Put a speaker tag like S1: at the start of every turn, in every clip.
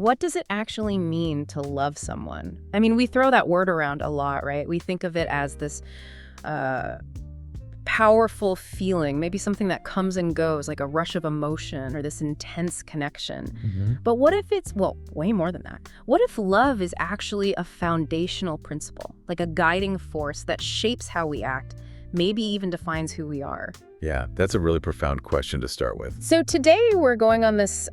S1: what does it actually mean to love someone? I mean, we throw that word around a lot, right? We think of it as this powerful feeling, maybe something that comes and goes, like a rush of emotion or this intense connection. But what if it's, well, way more than that? What if love is actually a foundational principle, like a guiding force that shapes how we act, maybe even defines who we are?
S2: Yeah, that's a really profound question to start with.
S1: So today we're going on this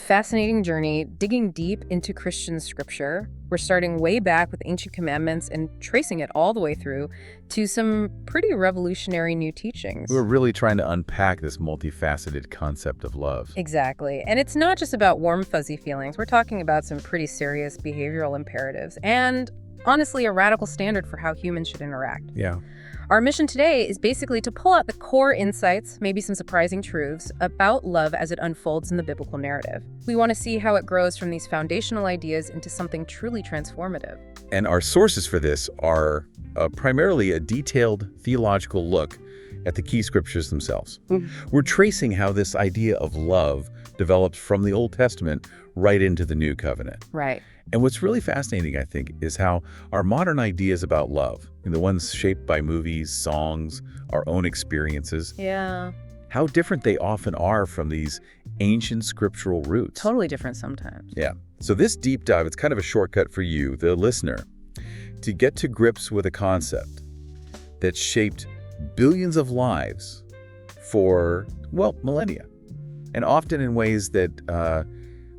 S1: fascinating journey, digging deep into Christian scripture. We're starting way back with ancient commandments and tracing it all the way through to some pretty revolutionary new teachings.
S2: We're really trying to unpack this multifaceted concept of love.
S1: Exactly. And it's not just about warm, fuzzy feelings. We're talking about some pretty serious behavioral imperatives and, honestly, a radical standard for how humans should interact.
S2: Yeah.
S1: Our mission today is basically to pull out the core insights, maybe some surprising truths, about love as it unfolds in the biblical narrative. We want to see how it grows from these foundational ideas into something truly transformative.
S2: And our sources for this are primarily a detailed theological look at the key scriptures themselves. We're tracing how this idea of love developed from the Old Testament right into the New Covenant.
S1: Right.
S2: And what's really fascinating, I think, is how our modern ideas about love, the ones shaped by movies, songs, our own experiences, how different they often are from these ancient scriptural roots.
S1: Totally different sometimes.
S2: Yeah. So this deep dive, it's kind of a shortcut for you, the listener, to get to grips with a concept that shaped billions of lives for, well, millennia, and often in ways that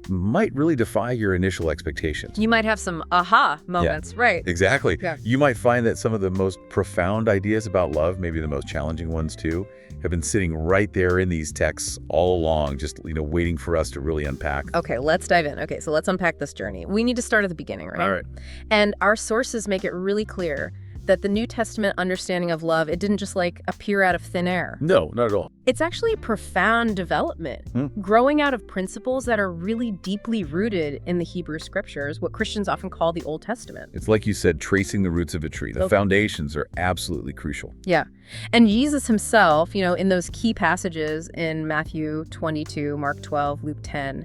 S2: might really defy your initial expectations.
S1: You might have some aha moments, right?
S2: Exactly.
S1: Yeah.
S2: You might find that some of the most profound ideas about love, maybe the most challenging ones too, have been sitting right there in these texts all along, just waiting for us to really unpack.
S1: Okay, let's dive in. Okay, so let's unpack this journey. We need to start at the beginning, right?
S2: All right.
S1: And our sources make it really clear that the New Testament understanding of love, it didn't just appear out of thin air.
S2: No, not at all.
S1: It's actually a profound development, growing out of principles that are really deeply rooted in the Hebrew scriptures, what Christians often call the Old Testament.
S2: It's like you said, tracing the roots of a tree. The foundations are absolutely crucial.
S1: Yeah. And Jesus himself, in those key passages in Matthew 22, Mark 12, Luke 10,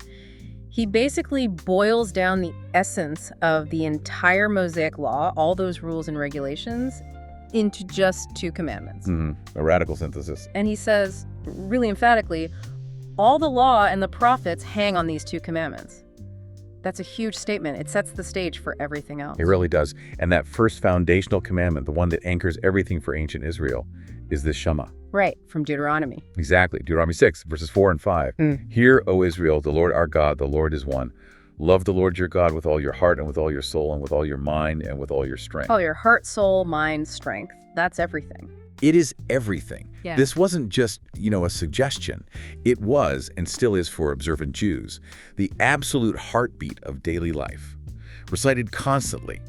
S1: he basically boils down the essence of the entire Mosaic law, all those rules and regulations, into just 2 commandments.
S2: A radical synthesis.
S1: And he says, really emphatically, all the law and the prophets hang on these 2 commandments. That's a huge statement. It sets the stage for everything else.
S2: It really does. And that first foundational commandment, the one that anchors everything for ancient Israel, is the Shema.
S1: Right, from Deuteronomy.
S2: Exactly. Deuteronomy 6, verses 4 and 5. Hear, O Israel, the Lord our God, the Lord is one. Love the Lord your God with all your heart and with all your soul and with all your mind and with all your strength.
S1: Oh, your heart, soul, mind, strength. That's everything.
S2: It is everything.
S1: Yeah.
S2: This wasn't just, a suggestion. It was, and still is for observant Jews, the absolute heartbeat of daily life. Recited constantly,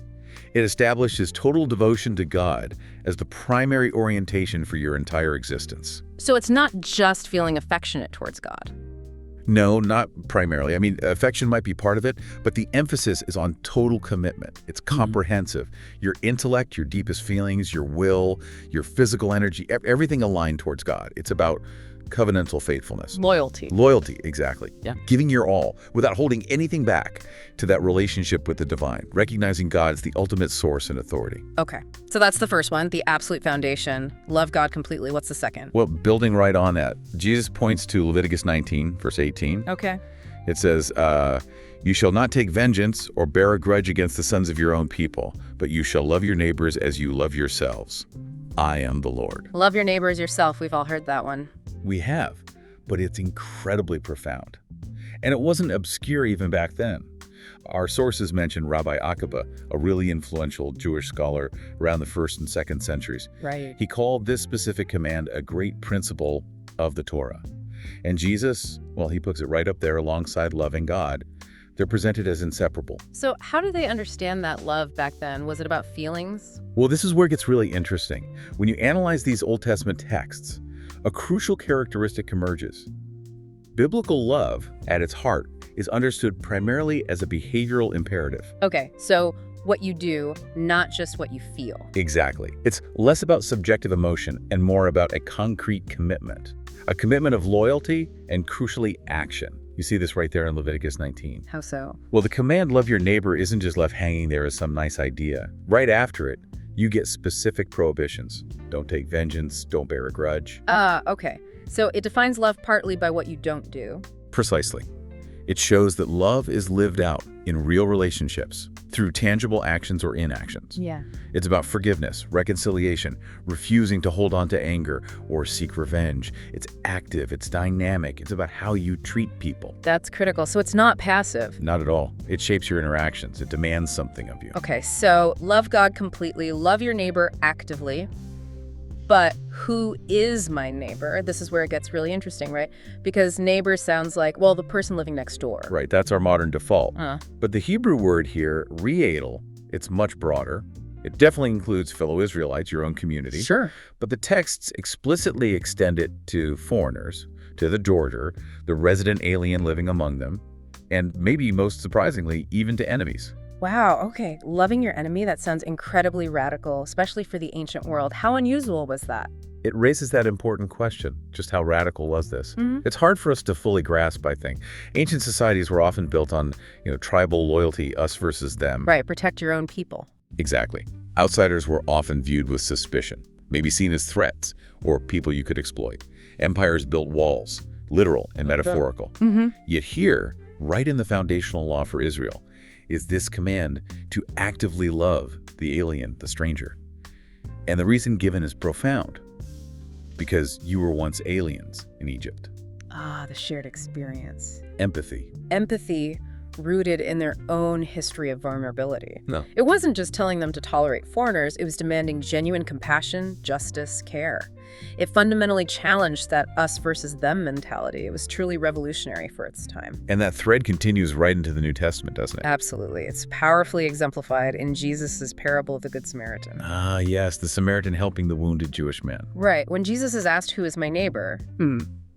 S2: it establishes total devotion to God as the primary orientation for your entire existence.
S1: So it's not just feeling affectionate towards God.
S2: No, not primarily. I mean, affection might be part of it, but the emphasis is on total commitment. It's comprehensive. Your intellect, your deepest feelings, your will, your physical energy, everything aligned towards God. It's about covenantal faithfulness.
S1: Loyalty.
S2: Loyalty, exactly.
S1: Yeah.
S2: Giving your all without holding anything back to that relationship with the divine, recognizing God as the ultimate source and authority.
S1: Okay, so that's the first one, the absolute foundation. Love God completely. What's the second?
S2: Well, building right on that, Jesus points to Leviticus 19, verse 18.
S1: Okay.
S2: It says, you shall not take vengeance or bear a grudge against the sons of your own people, but you shall love your neighbors as you love yourselves. I am the Lord.
S1: Love your neighbor as yourself. We've all heard that one.
S2: We have, but it's incredibly profound. And it wasn't obscure even back then. Our sources mention Rabbi Akiba, a really influential Jewish scholar around the 1st and 2nd centuries.
S1: Right.
S2: He called this specific command a great principle of the Torah. And Jesus, well, he puts it right up there alongside loving God. They're presented as inseparable.
S1: So how did they understand that love back then? Was it about feelings?
S2: Well, this is where it gets really interesting. When you analyze these Old Testament texts, a crucial characteristic emerges. Biblical love, at its heart, is understood primarily as a behavioral imperative.
S1: Okay, so what you do, not just what you feel.
S2: Exactly. It's less about subjective emotion and more about a concrete commitment. A commitment of loyalty and, crucially, action. You see this right there in Leviticus 19.
S1: How so?
S2: Well, the command, love your neighbor, isn't just left hanging there as some nice idea. Right after it, you get specific prohibitions. Don't take vengeance, don't bear a grudge.
S1: Okay. So it defines love partly by what you don't do.
S2: Precisely. It shows that love is lived out in real relationships through tangible actions or inactions.
S1: Yeah.
S2: It's about forgiveness, reconciliation, refusing to hold on to anger or seek revenge. It's active, it's dynamic, it's about how you treat people.
S1: That's critical. So it's not passive.
S2: Not at all. It shapes your interactions. It demands something of you.
S1: Okay, so love God completely, love your neighbor actively. But who is my neighbor? This is where it gets really interesting, right? Because neighbor sounds like, well, the person living next door.
S2: Right, that's our modern default. But the Hebrew word here, re'edel, it's much broader. It definitely includes fellow Israelites, your own community.
S1: Sure.
S2: But the texts explicitly extend it to foreigners, to the Georger, the resident alien living among them, and maybe most surprisingly, even to enemies.
S1: Wow, okay. Loving your enemy, that sounds incredibly radical, especially for the ancient world. How unusual was that?
S2: It raises that important question, just how radical was this? It's hard for us to fully grasp, I think. Ancient societies were often built on, tribal loyalty, us versus them.
S1: Right, protect your own people.
S2: Exactly. Outsiders were often viewed with suspicion, maybe seen as threats or people you could exploit. Empires built walls, literal and metaphorical. Yet here, right in the foundational law for Israel, is this command to actively love the alien, the stranger. And the reason given is profound, because you were once aliens in Egypt.
S1: The shared experience.
S2: Empathy.
S1: Empathy rooted in their own history of vulnerability.
S2: No.
S1: It wasn't just telling them to tolerate foreigners, it was demanding genuine compassion, justice, care. It fundamentally challenged that us versus them mentality. It was truly revolutionary for its time.
S2: And that thread continues right into the New Testament, doesn't it?
S1: Absolutely. It's powerfully exemplified in Jesus' parable of the Good Samaritan.
S2: Yes, the Samaritan helping the wounded Jewish man.
S1: Right. When Jesus is asked, who is my neighbor?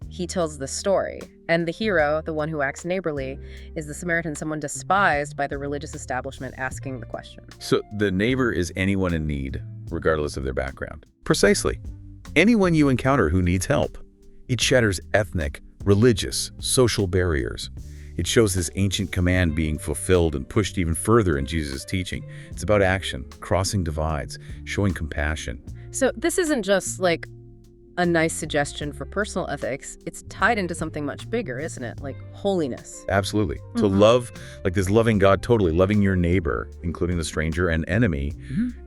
S1: He tells the story. And the hero, the one who acts neighborly, is the Samaritan, someone despised by the religious establishment asking the question.
S2: So the neighbor is anyone in need, regardless of their background. Precisely. Anyone you encounter who needs help. It shatters ethnic, religious, social barriers. It shows this ancient command being fulfilled and pushed even further in Jesus' teaching. It's about action, crossing divides, showing compassion.
S1: So this isn't just like a nice suggestion for personal ethics. It's tied into something much bigger, isn't it? Like holiness.
S2: Absolutely. So love, like this loving God, totally loving your neighbor, including the stranger and enemy,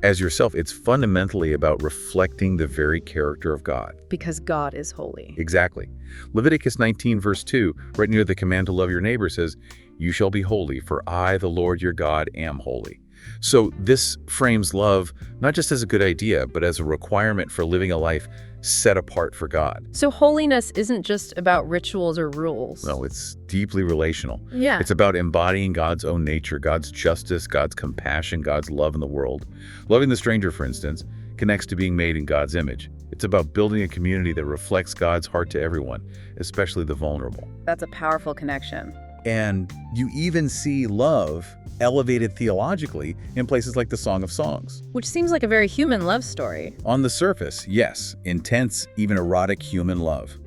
S2: as yourself. It's fundamentally about reflecting the very character of God.
S1: Because God is holy.
S2: Exactly. Leviticus 19, verse 2, right near the command to love your neighbor says, "You shall be holy, for I, the Lord your God, am holy." So this frames love not just as a good idea, but as a requirement for living a life set apart for God.
S1: So holiness isn't just about rituals or rules.
S2: No, it's deeply relational.
S1: Yeah.
S2: It's about embodying God's own nature, God's justice, God's compassion, God's love in the world. Loving the stranger, for instance, connects to being made in God's image. It's about building a community that reflects God's heart to everyone, especially the vulnerable.
S1: That's a powerful connection.
S2: And you even see love elevated theologically in places like the Song of Songs.
S1: Which seems like a very human love story.
S2: On the surface, yes, intense, even erotic human love.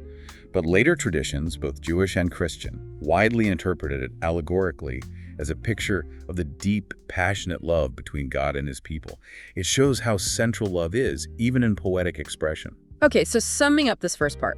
S2: But later traditions, both Jewish and Christian, widely interpreted it allegorically as a picture of the deep, passionate love between God and his people. It shows how central love is, even in poetic expression.
S1: Okay, so summing up this first part.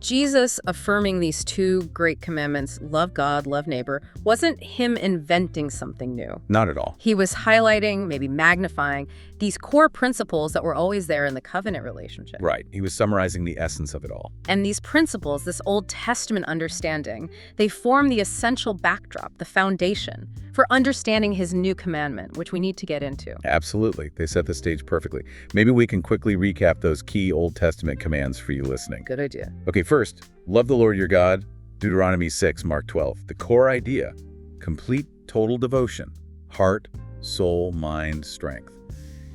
S1: Jesus affirming these two great commandments, love God, love neighbor, wasn't him inventing something new.
S2: Not at all.
S1: He was highlighting, maybe magnifying, these core principles that were always there in the covenant relationship.
S2: Right. He was summarizing the essence of it all.
S1: And these principles, this Old Testament understanding, they form the essential backdrop, the foundation, for understanding his new commandment, which we need to get into.
S2: Absolutely. They set the stage perfectly. Maybe we can quickly recap those key Old Testament commands for you listening.
S1: Good idea.
S2: Okay, first, love the Lord your God, Deuteronomy 6, Mark 12. The core idea, complete total devotion, heart, soul, mind, strength.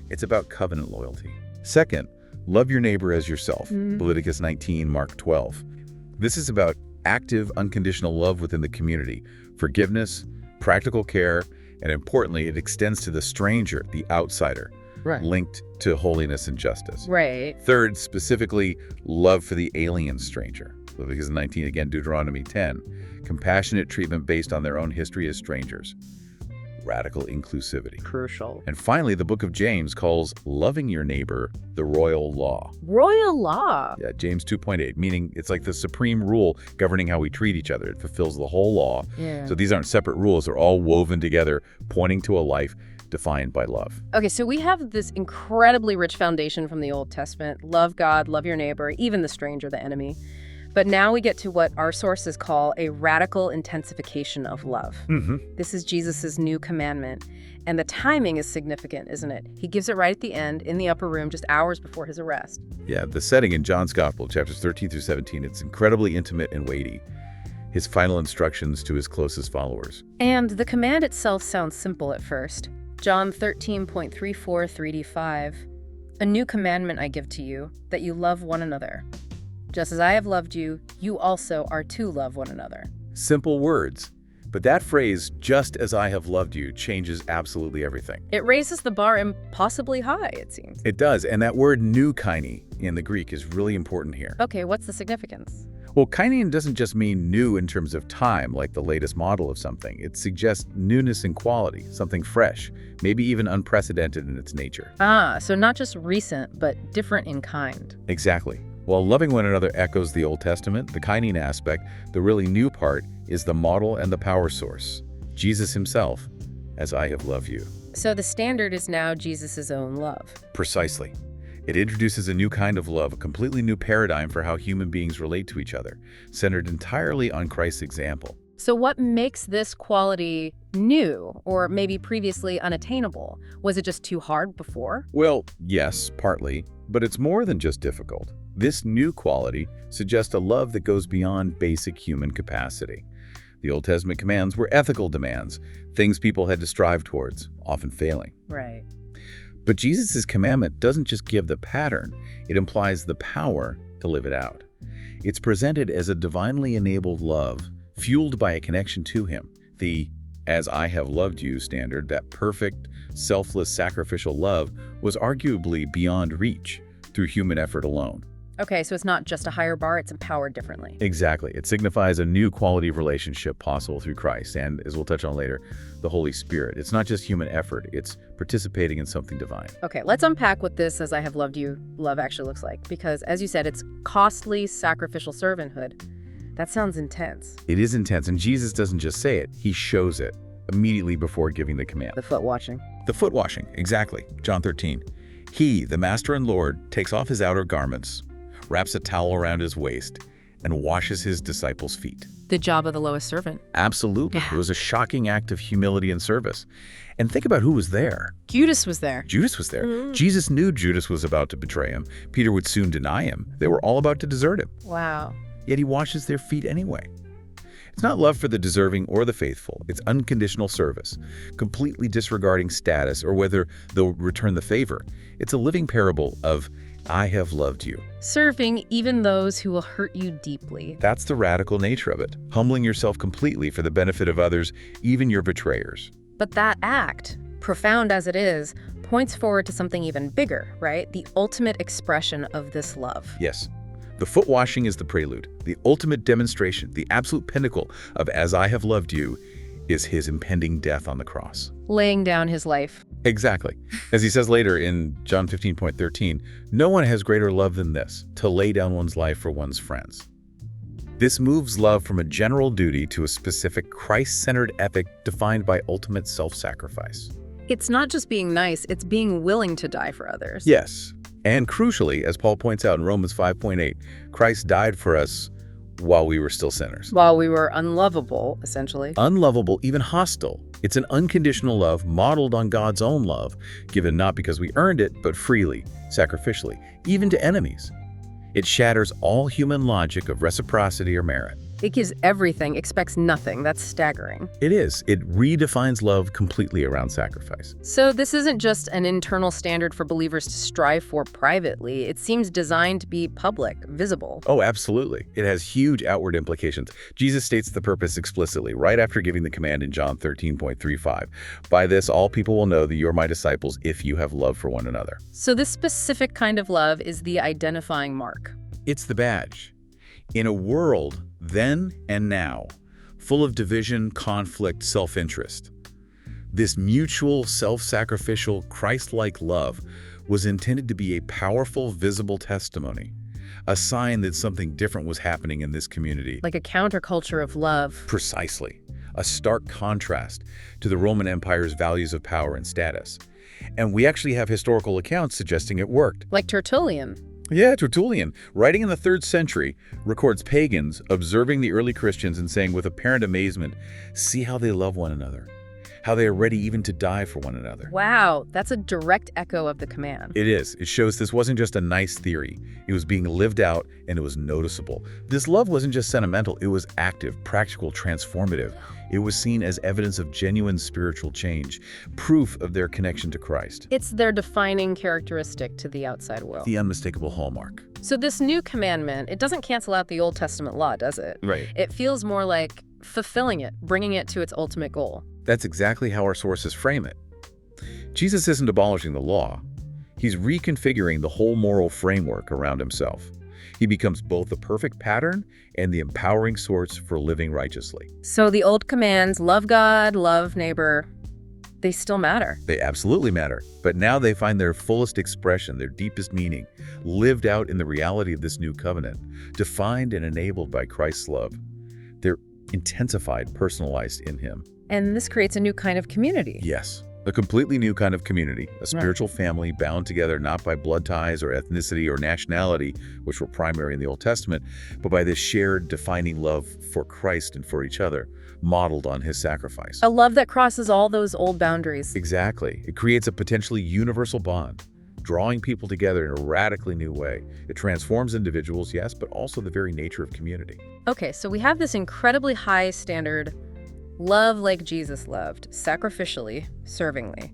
S2: It's about covenant loyalty. Second, love your neighbor as yourself, Leviticus 19, Mark 12. This is about active, unconditional love within the community, forgiveness, practical care, and importantly, it extends to the stranger, the outsider, linked to holiness and justice.
S1: Right.
S2: Third, specifically, love for the alien stranger. Leviticus 19, again, Deuteronomy 10. Compassionate treatment based on their own history as strangers. Radical inclusivity.
S1: Crucial.
S2: And finally, the book of James calls loving your neighbor the royal law.
S1: Royal law.
S2: Yeah, James 2.8, meaning it's like the supreme rule governing how we treat each other. It fulfills the whole law.
S1: Yeah.
S2: So these aren't separate rules. They're all woven together, pointing to a life defined by love.
S1: Okay, so we have this incredibly rich foundation from the Old Testament. Love God, love your neighbor, even the stranger, the enemy. But now we get to what our sources call a radical intensification of love. This is Jesus's new commandment. And the timing is significant, isn't it? He gives it right at the end, in the upper room, just hours before his arrest.
S2: Yeah, the setting in John's Gospel, chapters 13 through 17, it's incredibly intimate and weighty. His final instructions to his closest followers.
S1: And the command itself sounds simple at first. John 13.34, 3-5. A new commandment I give to you, that you love one another. Just as I have loved you, you also are to love one another.
S2: Simple words. But that phrase, just as I have loved you, changes absolutely everything.
S1: It raises the bar impossibly high, it seems.
S2: It does, and that word new kaini in the Greek is really important here.
S1: Okay, what's the significance?
S2: Well, kainian doesn't just mean new in terms of time, like the latest model of something. It suggests newness in quality, something fresh, maybe even unprecedented in its nature.
S1: Ah, so not just recent, but different in kind.
S2: Exactly. While loving one another echoes the Old Testament, the kainian aspect, the really new part, is the model and the power source. Jesus himself, as I have loved you.
S1: So the standard is now Jesus' own love.
S2: Precisely. It introduces a new kind of love, a completely new paradigm for how human beings relate to each other, centered entirely on Christ's example.
S1: So what makes this quality new, or maybe previously unattainable? Was it just too hard before?
S2: Well, yes, partly, but it's more than just difficult. This new quality suggests a love that goes beyond basic human capacity. The Old Testament commands were ethical demands, things people had to strive towards, often failing.
S1: Right.
S2: But Jesus' commandment doesn't just give the pattern, it implies the power to live it out. It's presented as a divinely enabled love, fueled by a connection to him. The "as I have loved you" standard, that perfect, selfless, sacrificial love, was arguably beyond reach through human effort alone.
S1: Okay, so it's not just a higher bar, it's empowered differently.
S2: Exactly. It signifies a new quality of relationship possible through Christ and, as we'll touch on later, the Holy Spirit. It's not just human effort, it's participating in something divine.
S1: Okay, let's unpack what this "as I have loved you" love actually looks like. Because, as you said, it's costly, sacrificial servanthood. That sounds intense.
S2: It is intense, and Jesus doesn't just say it, he shows it immediately before giving the command.
S1: The foot washing.
S2: The foot washing, exactly. John 13. He, the Master and Lord, takes off his outer garments, wraps a towel around his waist, and washes his disciples' feet.
S1: The job of the lowest servant.
S2: Absolutely. It was a shocking act of humility and service. And think about who was there.
S1: Judas was there.
S2: Judas was there. Jesus knew Judas was about to betray him. Peter would soon deny him. They were all about to desert him.
S1: Wow.
S2: Yet he washes their feet anyway. It's not love for the deserving or the faithful. It's unconditional service, completely disregarding status or whether they'll return the favor. It's a living parable of I have loved you.
S1: Serving even those who will hurt you deeply.
S2: That's the radical nature of it, humbling yourself completely for the benefit of others, even your betrayers.
S1: But that act, profound as it is, points forward to something even bigger, right? The ultimate expression of this love.
S2: Yes. The foot washing is the prelude, the ultimate demonstration, the absolute pinnacle of as I have loved you is his impending death on the cross.
S1: Laying down his life.
S2: Exactly. As he says later in John 15.13, no one has greater love than this, to lay down one's life for one's friends. This moves love from a general duty to a specific Christ-centered ethic defined by ultimate self-sacrifice.
S1: It's not just being nice, it's being willing to die for others.
S2: Yes. And crucially, as Paul points out in Romans 5.8, Christ died for us while we were still sinners.
S1: While we were unlovable, essentially.
S2: Unlovable, even hostile. It's an unconditional love modeled on God's own love, given not because we earned it, but freely, sacrificially, even to enemies. It shatters all human logic of reciprocity or merit.
S1: It gives everything, expects nothing. That's staggering.
S2: It is. It redefines love completely around sacrifice.
S1: So this isn't just an internal standard for believers to strive for privately. It seems designed to be public, visible.
S2: Oh, absolutely. It has huge outward implications. Jesus states the purpose explicitly right after giving the command in John 13.35. By this, all people will know that you are my disciples if you have love for one another.
S1: So this specific kind of love is the identifying mark.
S2: It's the badge. In a world, then and now, full of division, conflict, self-interest, this mutual, self-sacrificial, Christ-like love was intended to be a powerful, visible testimony, a sign that something different was happening in this community.
S1: Like a counterculture of love.
S2: Precisely. A stark contrast to the Roman Empire's values of power and status. And we actually have historical accounts suggesting it worked.
S1: Like Tertullian.
S2: Yeah, Tertullian, writing in the 3rd century, records pagans observing the early Christians and saying with apparent amazement, "See how they love one another, how they are ready even to die for one another."
S1: Wow, that's a direct echo of the command.
S2: It is. It shows this wasn't just a nice theory. It was being lived out, and it was noticeable. This love wasn't just sentimental. It was active, practical, transformative. It was seen as evidence of genuine spiritual change, proof of their connection to Christ.
S1: It's their defining characteristic to the outside world.
S2: The unmistakable hallmark.
S1: So this new commandment, it doesn't cancel out the Old Testament law, does it?
S2: Right.
S1: It feels more like fulfilling it, bringing it to its ultimate goal.
S2: That's exactly how our sources frame it. Jesus isn't abolishing the law. He's reconfiguring the whole moral framework around himself. He becomes both the perfect pattern and the empowering source for living righteously.
S1: So the old commands, love God, love neighbor, they still matter.
S2: They absolutely matter, but now they find their fullest expression, their deepest meaning, lived out in the reality of this new covenant, defined and enabled by Christ's love. They're intensified, personalized in him.
S1: And this creates a new kind of community.
S2: Yes, a completely new kind of community, a spiritual family bound together not by blood ties or ethnicity or nationality, which were primary in the Old Testament, but by this shared, defining love for Christ and for each other, modeled on his sacrifice.
S1: A love that crosses all those old boundaries.
S2: Exactly. It creates a potentially universal bond, drawing people together in a radically new way. It transforms individuals, yes, but also the very nature of community.
S1: Okay, so we have this incredibly high standard love like Jesus loved, sacrificially, servingly.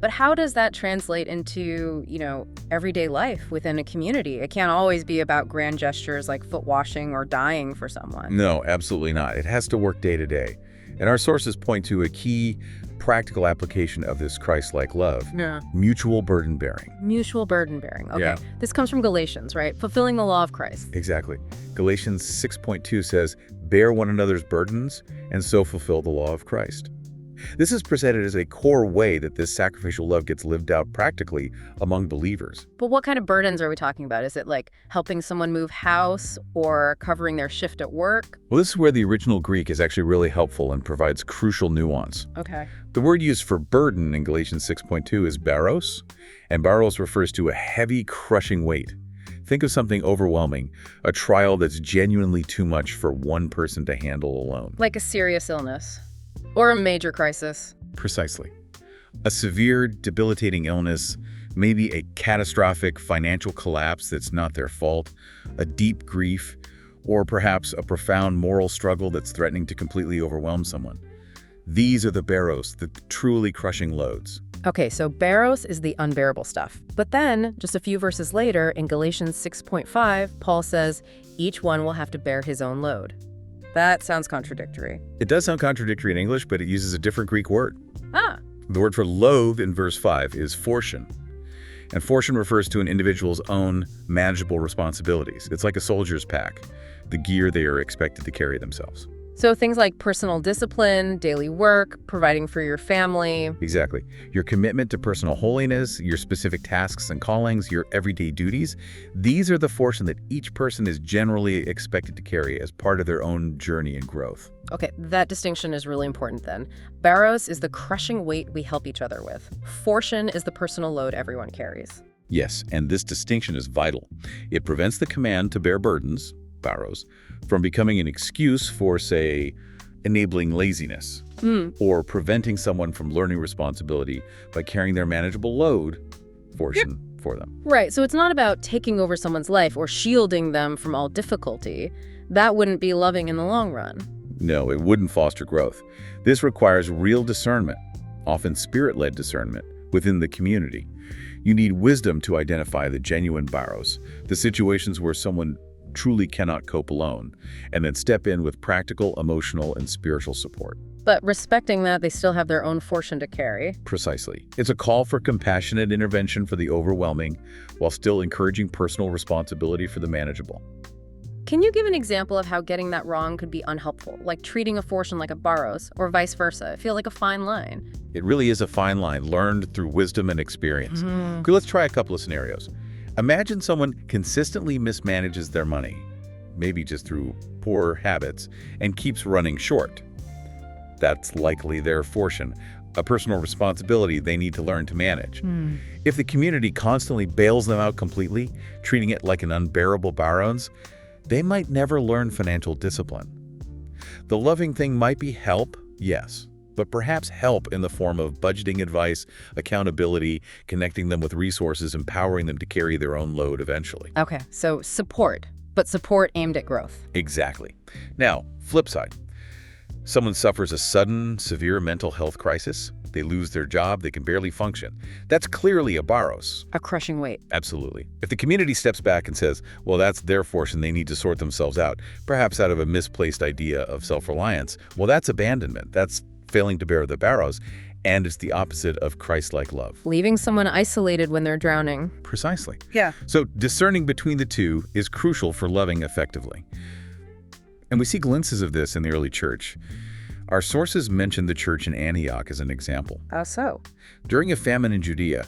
S1: But how does that translate into, everyday life within a community? It can't always be about grand gestures like foot washing or dying for someone.
S2: No, absolutely not. It has to work day to day. And our sources point to a key practical application of this Christ-like love.
S1: Yeah.
S2: Mutual burden bearing.
S1: Mutual burden bearing. Okay.
S2: Yeah.
S1: This comes from Galatians, right? Fulfilling the law of Christ.
S2: Exactly. Galatians 6.2 says, "Bear one another's burdens and so fulfill the law of Christ." This is presented as a core way that this sacrificial love gets lived out practically among believers.
S1: But what kind of burdens are we talking about? Is it like helping someone move house or covering their shift at work?
S2: Well, this is where the original Greek is actually really helpful and provides crucial nuance.
S1: Okay.
S2: The word used for burden in Galatians 6.2 is baros, and baros refers to a heavy, crushing weight. Think of something overwhelming, a trial that's genuinely too much for one person to handle alone.
S1: Like a serious illness or a major crisis.
S2: Precisely. A severe, debilitating illness, maybe a catastrophic financial collapse that's not their fault, a deep grief, or perhaps a profound moral struggle that's threatening to completely overwhelm someone. These are the baros, the truly crushing loads.
S1: Okay, so baros is the unbearable stuff. But then, just a few verses later, in Galatians 6.5, Paul says, each one will have to bear his own load. That sounds contradictory.
S2: It does sound contradictory in English, but it uses a different Greek word.
S1: Ah.
S2: The word for load in verse 5 is fortune. And fortune refers to an individual's own manageable responsibilities. It's like a soldier's pack, the gear they are expected to carry themselves.
S1: So things like personal discipline, daily work, providing for your family.
S2: Exactly. Your commitment to personal holiness, your specific tasks and callings, your everyday duties, these are the fortune that each person is generally expected to carry as part of their own journey and growth.
S1: Okay, that distinction is really important then. Baros is the crushing weight we help each other with. Fortune is the personal load everyone carries.
S2: Yes, and this distinction is vital. It prevents the command to bear burdens, baros, from becoming an excuse for, say, enabling laziness or preventing someone from learning responsibility by carrying their manageable load, fortune, for them.
S1: Right, so it's not about taking over someone's life or shielding them from all difficulty. That wouldn't be loving in the long run.
S2: No, it wouldn't foster growth. This requires real discernment, often spirit-led discernment, within the community. You need wisdom to identify the genuine baros, the situations where someone truly cannot cope alone, and then step in with practical, emotional, and spiritual support.
S1: But respecting that, they still have their own fortune to carry.
S2: Precisely. It's a call for compassionate intervention for the overwhelming, while still encouraging personal responsibility for the manageable.
S1: Can you give an example of how getting that wrong could be unhelpful, like treating a fortune like a borrows, or vice versa? I feel like a fine line.
S2: It really is a fine line, learned through wisdom and experience. Okay, let's try a couple of scenarios. Imagine someone consistently mismanages their money, maybe just through poor habits, and keeps running short. That's likely their fortune, a personal responsibility they need to learn to manage. If the community constantly bails them out completely, treating it like an unbearable borrows, they might never learn financial discipline. The loving thing might be help, yes, but perhaps help in the form of budgeting advice, accountability, connecting them with resources, empowering them to carry their own load eventually.
S1: Okay, so support, but support aimed at growth.
S2: Exactly. Now, flip side. Someone suffers a sudden, severe mental health crisis. They lose their job, they can barely function. That's clearly a borrows.
S1: A crushing weight.
S2: Absolutely. If the community steps back and says, well, that's their fortune, they need to sort themselves out, perhaps out of a misplaced idea of self-reliance, well, that's abandonment. That's failing to bear the barrows, and it's the opposite of Christ-like love.
S1: Leaving someone isolated when they're drowning.
S2: Precisely.
S1: Yeah.
S2: So discerning between the two is crucial for loving effectively. And we see glimpses of this in the early church. Our sources mention the church in Antioch as an example.
S1: How so?
S2: During a famine in Judea,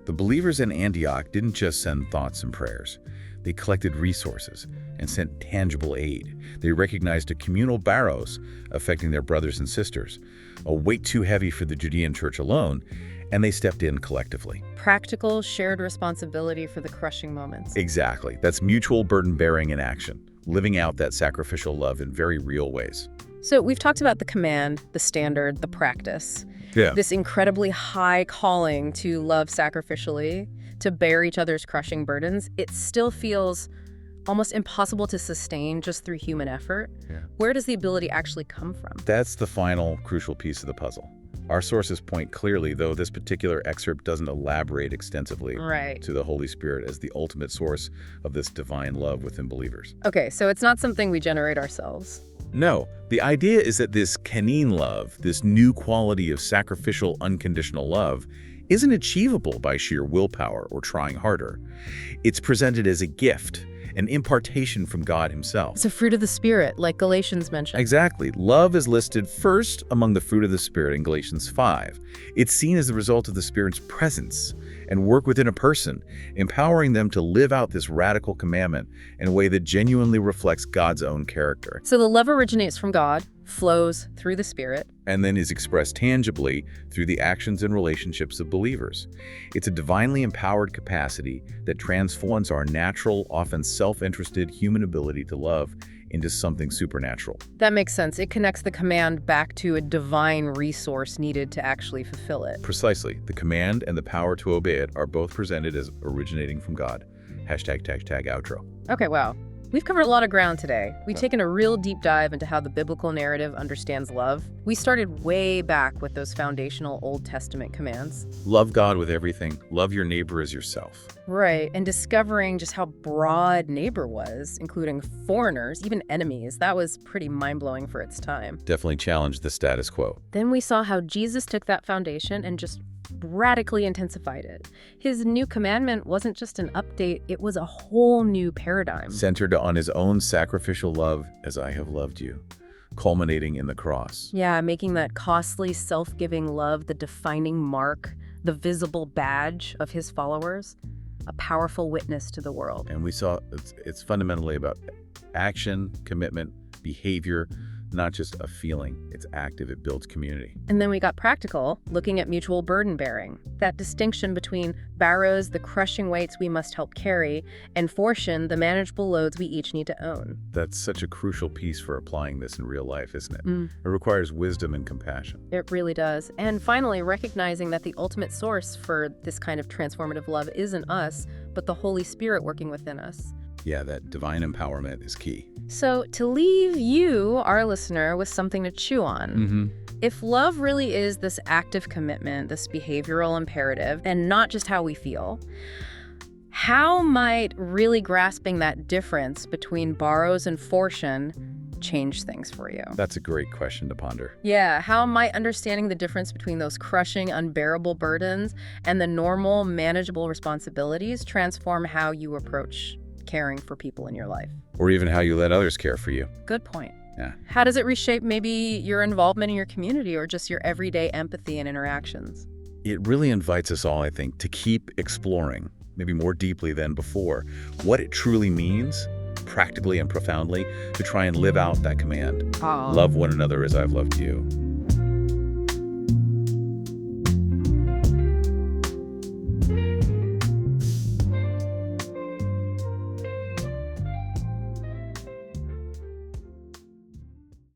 S2: the believers in Antioch didn't just send thoughts and prayers. They collected resources and sent tangible aid. They recognized a communal barrows affecting their brothers and sisters, a weight too heavy for the Judean church alone, and they stepped in collectively.
S1: Practical, shared responsibility for the crushing moments.
S2: Exactly. That's mutual burden-bearing in action, living out that sacrificial love in very real ways.
S1: So we've talked about the command, the standard, the practice.
S2: Yeah.
S1: This incredibly high calling to love sacrificially, to bear each other's crushing burdens. It still feels almost impossible to sustain just through human effort.
S2: Yeah.
S1: Where does the ability actually come from?
S2: That's the final crucial piece of the puzzle. Our sources point clearly, though this particular excerpt doesn't elaborate extensively,
S1: Right.
S2: to the Holy Spirit as the ultimate source of this divine love within believers.
S1: Okay, so it's not something we generate ourselves.
S2: No, the idea is that this kaneen love, this new quality of sacrificial, unconditional love, isn't achievable by sheer willpower or trying harder. It's presented as a gift, an impartation from God himself.
S1: It's a fruit of the Spirit, like Galatians mentioned.
S2: Exactly. Love is listed first among the fruit of the Spirit in Galatians 5. It's seen as the result of the Spirit's presence and work within a person, empowering them to live out this radical commandment in a way that genuinely reflects God's own character.
S1: So the love originates from God, flows through the Spirit,
S2: and then is expressed tangibly through the actions and relationships of believers. It's a divinely empowered capacity that transforms our natural, often self-interested human ability to love into something supernatural.
S1: That makes sense. It connects the command back to a divine resource needed to actually fulfill it.
S2: Precisely. The command and the power to obey it are both presented as originating from God. Hashtag outro.
S1: Okay, wow. We've covered a lot of ground today. We've taken a real deep dive into how the biblical narrative understands love. We started way back with those foundational Old Testament commands.
S2: Love God with everything. Love your neighbor as yourself.
S1: Right, and discovering just how broad neighbor was, including foreigners, even enemies. That was pretty mind-blowing for its time.
S2: Definitely challenged the status quo.
S1: Then we saw how Jesus took that foundation and just radically intensified it. His new commandment wasn't just an update, it was a whole new paradigm.
S2: Centered on his own sacrificial love, as I have loved you, culminating in the cross.
S1: Yeah, making that costly, self-giving love the defining mark, the visible badge of his followers, a powerful witness to the world.
S2: And we saw it's fundamentally about action, commitment, behavior, not just a feeling. It's active, it builds community.
S1: And then we got practical, looking at mutual burden bearing. That distinction between barrows, the crushing weights we must help carry, and fortune, the manageable loads we each need to own.
S2: That's such a crucial piece for applying this in real life, isn't it?
S1: Mm.
S2: It requires wisdom and compassion.
S1: It really does. And finally, recognizing that the ultimate source for this kind of transformative love isn't us, but the Holy Spirit working within us.
S2: Yeah, that divine empowerment is key.
S1: So to leave you, our listener, with something to chew on, if love really is this active commitment, this behavioral imperative, and not just how we feel, how might really grasping that difference between borrows and fortune change things for you?
S2: That's a great question to ponder.
S1: Yeah, how might understanding the difference between those crushing, unbearable burdens and the normal, manageable responsibilities transform how you approach caring for people in your life.
S2: Or even how you let others care for you.
S1: Good point.
S2: Yeah.
S1: How does it reshape maybe your involvement in your community or just your everyday empathy and interactions?
S2: It really invites us all, I think, to keep exploring, maybe more deeply than before, what it truly means, practically and profoundly, to try and live out that command. Love one another as I've loved you.